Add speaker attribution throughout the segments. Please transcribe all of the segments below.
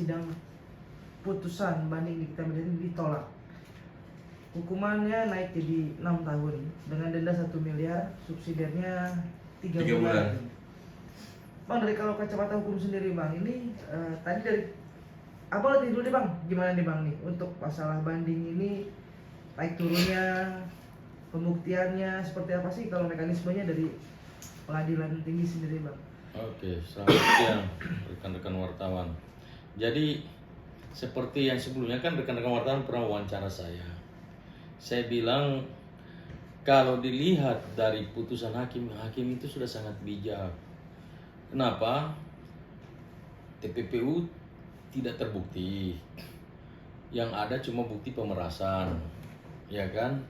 Speaker 1: sidang putusan banding Nikita Mirzani ditolak. Hukumannya naik jadi 6 tahun dengan denda 1 miliar, subsidiarnya 3 bulan. Bang, dari kalau kacamata hukum sendiri Bang, ini tadi dari Abang lihat dulu deh Bang, gimana nih Bang nih untuk masalah banding ini, naik turunnya, pembuktiannya seperti apa sih kalau mekanismenya dari pengadilan tinggi sendiri Bang?
Speaker 2: Oke, selamat siang rekan-rekan wartawan. Jadi seperti yang sebelumnya kan rekan-rekan wartawan pernah wawancara saya. Saya bilang kalau dilihat dari putusan hakim itu sudah sangat bijak. Kenapa? TPPU tidak terbukti. Yang ada cuma bukti pemerasan, ya kan?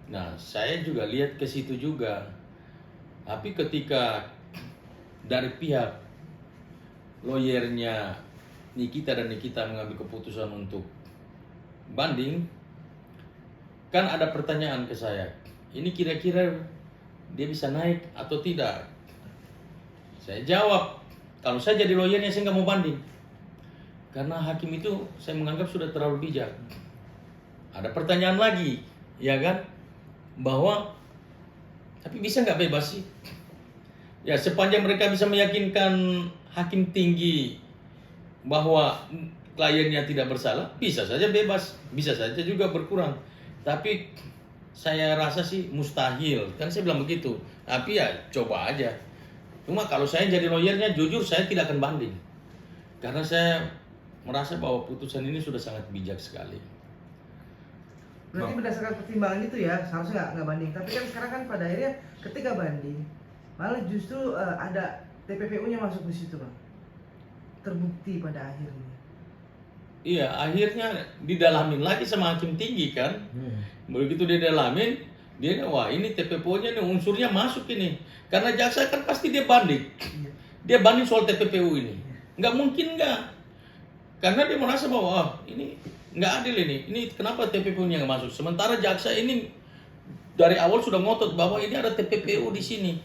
Speaker 2: Nah, saya juga lihat ke situ juga. Tapi ketika dari pihak lawyernya Nikita dan Nikita mengambil keputusan untuk banding, kan ada pertanyaan ke saya, ini kira-kira dia bisa naik atau tidak? Saya jawab, kalau saya jadi lawyernya saya nggak mau banding, karena hakim itu saya menganggap sudah terlalu bijak. Ada pertanyaan lagi, ya kan, bahwa tapi bisa nggak bebas sih? Ya, sepanjang mereka bisa meyakinkan hakim tinggi bahwa kliennya tidak bersalah, bisa saja bebas, bisa saja juga berkurang. Tapi saya rasa sih mustahil, kan saya bilang begitu. Tapi ya coba aja. Cuma kalau saya jadi lawyernya, jujur saya tidak akan banding. Karena saya merasa bahwa putusan ini sudah sangat bijak sekali.
Speaker 1: Berarti berdasarkan pertimbangan itu ya, seharusnya nggak banding. Tapi kan sekarang kan pada akhirnya ketika banding, malah justru ada TPPU-nya masuk di situ Bang. Terbukti pada akhirnya.
Speaker 2: Iya, akhirnya didalamin lagi sama hakim tinggi kan. Begitu dia dalamin, dia wah ini TPPU-nya nih unsurnya masuk ini. Karena jaksa kan pasti dia banding. Dia banding soal TPPU ini. Nggak mungkin nggak. Karena dia merasa bahwa ini nggak adil ini. Ini kenapa TPPU-nya nggak masuk? Sementara jaksa ini dari awal sudah ngotot bahwa ini ada TPPU di sini.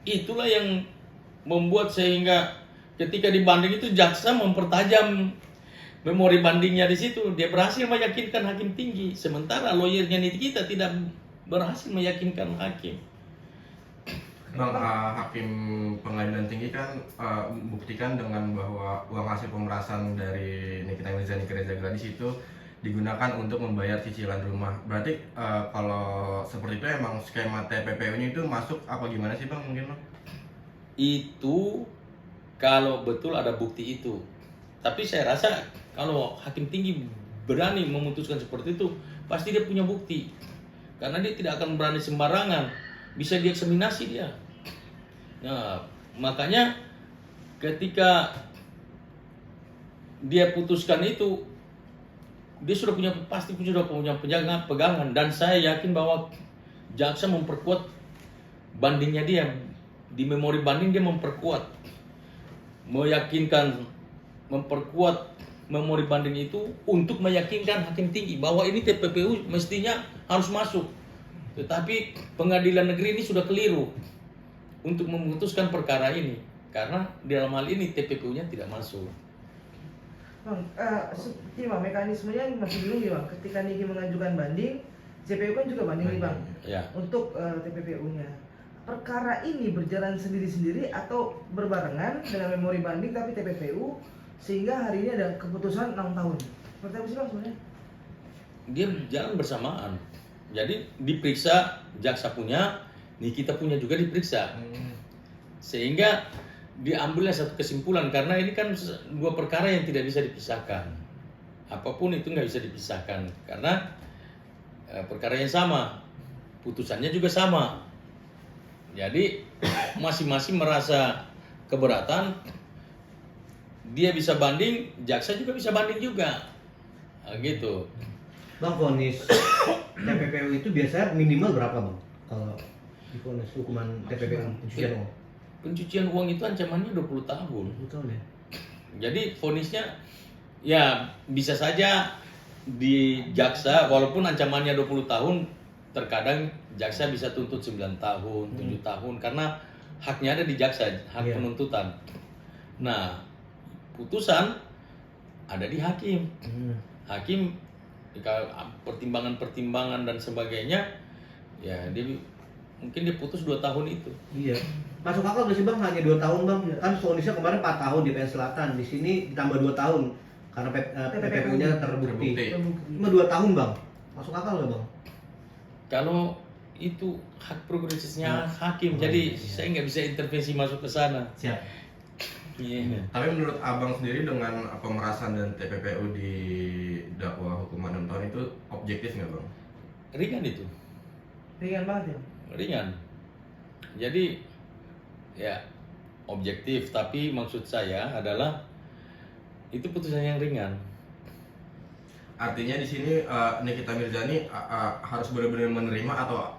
Speaker 2: Itulah yang membuat sehingga ketika dibanding itu jaksa mempertajam memori bandingnya di situ. Dia berhasil meyakinkan hakim tinggi, sementara lawyernya Nikita tidak berhasil meyakinkan hakim.
Speaker 3: Bang, hakim pengadilan tinggi kan buktikan dengan bahwa uang hasil pemerasan dari Nikita Mirzani ke Reza Gladys itu digunakan untuk membayar cicilan rumah. Berarti kalau seperti itu emang skema TPPU-nya itu masuk apa gimana sih Bang, mungkin Bang?
Speaker 2: Itu kalau betul ada bukti itu. Tapi saya rasa kalau hakim tinggi berani memutuskan seperti itu, pasti dia punya bukti. Karena dia tidak akan berani sembarangan, bisa dieksaminasi dia. Nah, makanya ketika dia putuskan itu, dia sudah pasti punya pegangan, dan saya yakin bahwa jaksa memperkuat bandingnya dia. Di memori banding dia memperkuat memori banding itu untuk meyakinkan hakim tinggi bahwa ini TPPU mestinya harus masuk. Tetapi pengadilan negeri ini sudah keliru untuk memutuskan perkara ini, karena dalam hal ini TPPU-nya tidak masuk.
Speaker 1: Bang, Bang, mekanismenya masih bingung ya Bang. Ketika Niki mengajukan banding, JPU kan juga banding nih Bang.
Speaker 2: Ya.
Speaker 1: Untuk TPPU-nya. Perkara ini berjalan sendiri-sendiri atau berbarengan dengan memori banding tapi TPPU, sehingga hari ini ada keputusan 6 tahun. Seperti apa sih Bang sebenarnya?
Speaker 2: Dia berjalan bersamaan. Jadi diperiksa jaksa punya, Nikita punya juga diperiksa. Sehingga diambilnya satu kesimpulan, karena ini kan dua perkara yang tidak bisa dipisahkan. Apapun itu nggak bisa dipisahkan karena perkara yang sama, putusannya juga sama. Jadi masing-masing merasa keberatan, dia bisa banding, jaksa juga bisa banding juga, gitu.
Speaker 4: Bang, vonis TPPU itu biasanya minimal berapa Bang? Kalau divonis hukuman TPPU pencucian uang?
Speaker 2: Pencucian uang itu ancamannya 20 tahun.
Speaker 4: 20 tahun ya?
Speaker 2: Jadi vonisnya ya bisa saja di jaksa, walaupun ancamannya 20 tahun, terkadang jaksa bisa tuntut 9 tahun, 7 tahun, karena haknya ada di jaksa, hak penuntutan. Nah, putusan ada di hakim. Hakim kalau pertimbangan-pertimbangan dan sebagainya, ya dia mungkin dia putus 2 tahun itu.
Speaker 4: Iya. Masuk akal nggak sih bang? Hanya 2 tahun bang. Kan vonisnya kemarin 4 tahun di PN Selatan. Di sini ditambah 2 tahun karena PPPU-nya terbukti. Cuma 2 tahun bang. Masuk akal nggak bang?
Speaker 2: Kalau itu hak progresifnya hakim, jadi saya nggak bisa intervensi masuk ke sana.
Speaker 4: Siap.
Speaker 2: Iya.
Speaker 3: Tapi menurut abang sendiri dengan pemerasan dan TPPU di dakwa hukuman 6 tahun itu objektif nggak bang?
Speaker 2: Ringan itu,
Speaker 1: Ringan banget ya.
Speaker 2: ringan. Jadi ya objektif, tapi maksud saya adalah itu putusan yang ringan.
Speaker 3: Artinya di sini Nikita Mirzani harus benar-benar menerima atau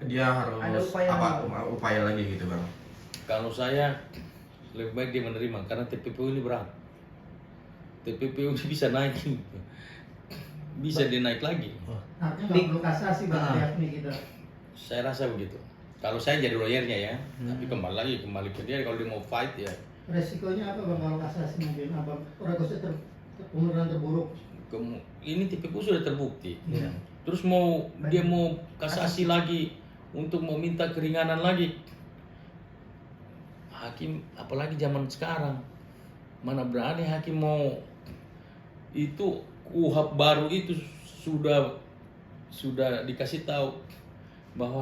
Speaker 3: dia harus
Speaker 1: Ada
Speaker 3: upaya lagi gitu bang?
Speaker 2: Kalau saya lebih baik dia menerima karena TPPU ini berat. TPPU ini bisa naik, bisa dia naik lagi.
Speaker 5: Artinya nggak perlu kasasi bang pihak nih kita.
Speaker 2: Saya rasa begitu. Kalau saya jadi lawyernya ya, tapi kembali ke dia kalau dia mau fight ya.
Speaker 5: Resikonya apa bang kalau kasasi mungkin abang resikonya kemungkinan terburuk.
Speaker 2: Ini TPPU sudah terbukti.
Speaker 5: Iya.
Speaker 2: Terus dia mau kasasi lagi untuk mau minta keringanan lagi. Hakim apalagi zaman sekarang, mana berani hakim mau itu KUHP baru itu sudah dikasih tahu bahwa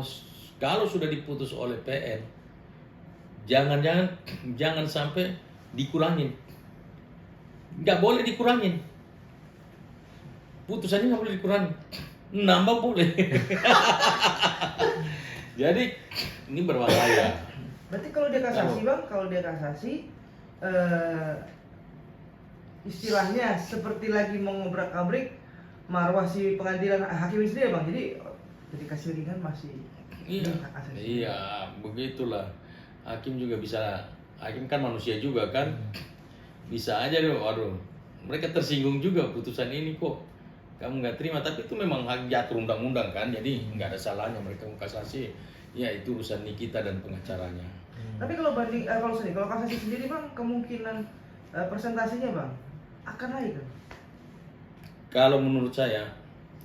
Speaker 2: kalau sudah diputus oleh PN jangan sampai dikurangin, nggak boleh dikurangin, putusannya nggak boleh dikurangin, nambah boleh. Jadi ini berbahaya.
Speaker 1: Berarti kalau dia kasasi bang, kalau dia kasasi istilahnya seperti lagi mengobrak-abrik marwah si pengadilan hakim sendiri bang. Jadi kasih ringan masih kasasi.
Speaker 2: Iya, begitulah. Hakim juga bisa, hakim kan manusia juga kan, bisa aja deh. Waduh, mereka tersinggung juga putusan ini kok kamu nggak terima, tapi itu memang hak diatur undang-undang kan, jadi nggak ada salahnya mereka mau kasasi. Ya itu urusan Nikita dan pengacaranya.
Speaker 1: Tapi kalau kalau kasasi sendiri bang, kemungkinan persentasenya bang akan naik kan?
Speaker 2: Kalau menurut saya,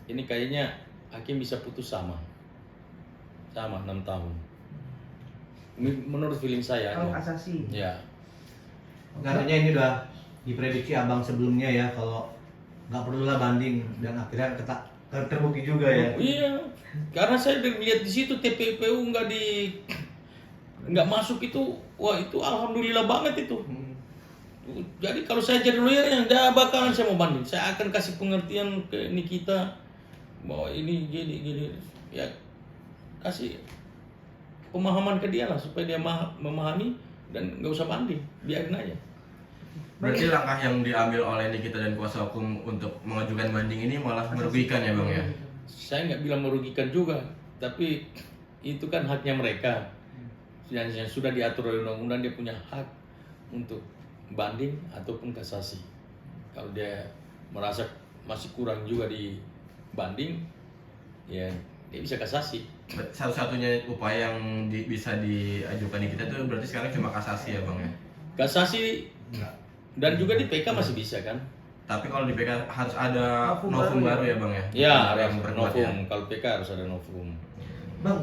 Speaker 2: ini kayaknya hakim bisa putus sama 6 tahun. Menurut feeling saya.
Speaker 1: Kalau
Speaker 2: ya.
Speaker 1: kasasi.
Speaker 2: Ya.
Speaker 4: Katanya ini udah diprediksi abang sebelumnya ya kalau nggak perlulah banding dan akhirnya terbukti juga ya.
Speaker 2: Iya, karena saya lihat di situ TPPU nggak masuk itu, wah itu alhamdulillah banget itu. Jadi kalau saya jadi lawyer yang nggak bakalan saya mau banding, saya akan kasih pengertian ke Nikita bahwa ini gini, ya kasih pemahaman ke dia lah supaya dia memahami dan nggak usah banding, biarin aja.
Speaker 3: Berarti langkah yang diambil oleh Nikita dan kuasa hukum untuk mengajukan banding ini malah merugikan ya bang ya?
Speaker 2: Saya nggak bilang merugikan juga, tapi itu kan haknya mereka. Yang sudah diatur oleh undang-undang, dia punya hak untuk banding ataupun kasasi. Kalau dia merasa masih kurang juga di banding, ya dia bisa kasasi.
Speaker 3: Satu-satunya upaya yang bisa diajukan Nikita itu berarti sekarang cuma kasasi ya bang ya?
Speaker 2: Kasasi dan juga di PK masih bisa kan?
Speaker 3: Tapi kalau di PK harus ada novum baru ya bang ya?
Speaker 2: Ya, ada
Speaker 3: yang memperkuat ya?
Speaker 2: novum. Kalau PK harus ada novum.
Speaker 4: Bang,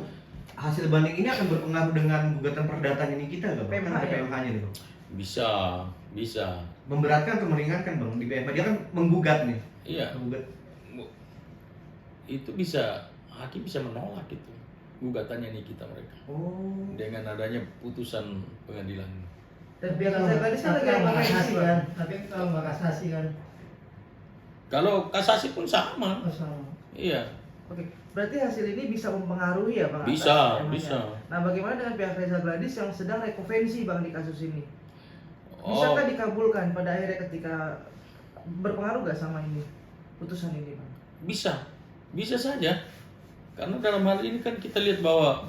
Speaker 4: hasil banding ini akan berpengaruh dengan gugatan perdatanya ini kita nggak bang? Kan ada PMH-nya nih bang.
Speaker 2: Bisa.
Speaker 4: Memberatkan atau meringankan bang di PMH? Dia kan menggugat nih.
Speaker 2: Iya.
Speaker 4: Menggugat.
Speaker 2: Itu bisa, hakim bisa menolak itu gugatannya Nikita mereka.
Speaker 1: Oh.
Speaker 2: Dengan adanya putusan pengadilan.
Speaker 1: Dan pihak saya tadi kan lagi
Speaker 5: Tapi kalau nggak
Speaker 1: kasasi
Speaker 5: kasasi
Speaker 1: bang.
Speaker 5: kan, tapi kalau nggak kasasi kan,
Speaker 2: Kalau kasasi pun sama.
Speaker 5: masalah.
Speaker 2: Iya.
Speaker 1: Oke, berarti hasil ini bisa mempengaruhi ya bang?
Speaker 2: Bisa,
Speaker 1: atas temanya.
Speaker 2: bisa.
Speaker 1: Nah, bagaimana dengan pihak Reza Gladys yang sedang rekonvensi bang di kasus ini?
Speaker 2: Oh,
Speaker 1: Bisakah dikabulkan pada akhirnya ketika berpengaruh nggak sama ini putusan ini bang?
Speaker 2: bisa saja. Karena dalam hal ini kan kita lihat bahwa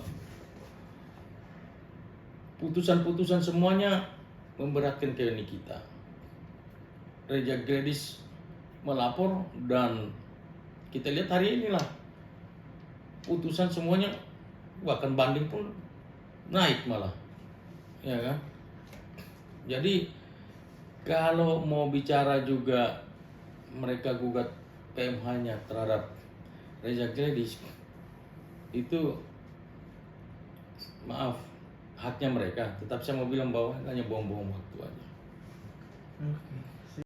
Speaker 2: putusan-putusan semuanya memberatkan ke Nikita. Reza Gladys melapor dan kita lihat hari inilah putusan semuanya, bahkan banding pun naik malah, ya kan? Jadi kalau mau bicara juga mereka gugat PMH-nya terhadap Reza Gladys, itu maaf, haknya mereka. Tetap saya mau bilang bahwa hanya buang-buang waktu aja.
Speaker 1: Oke.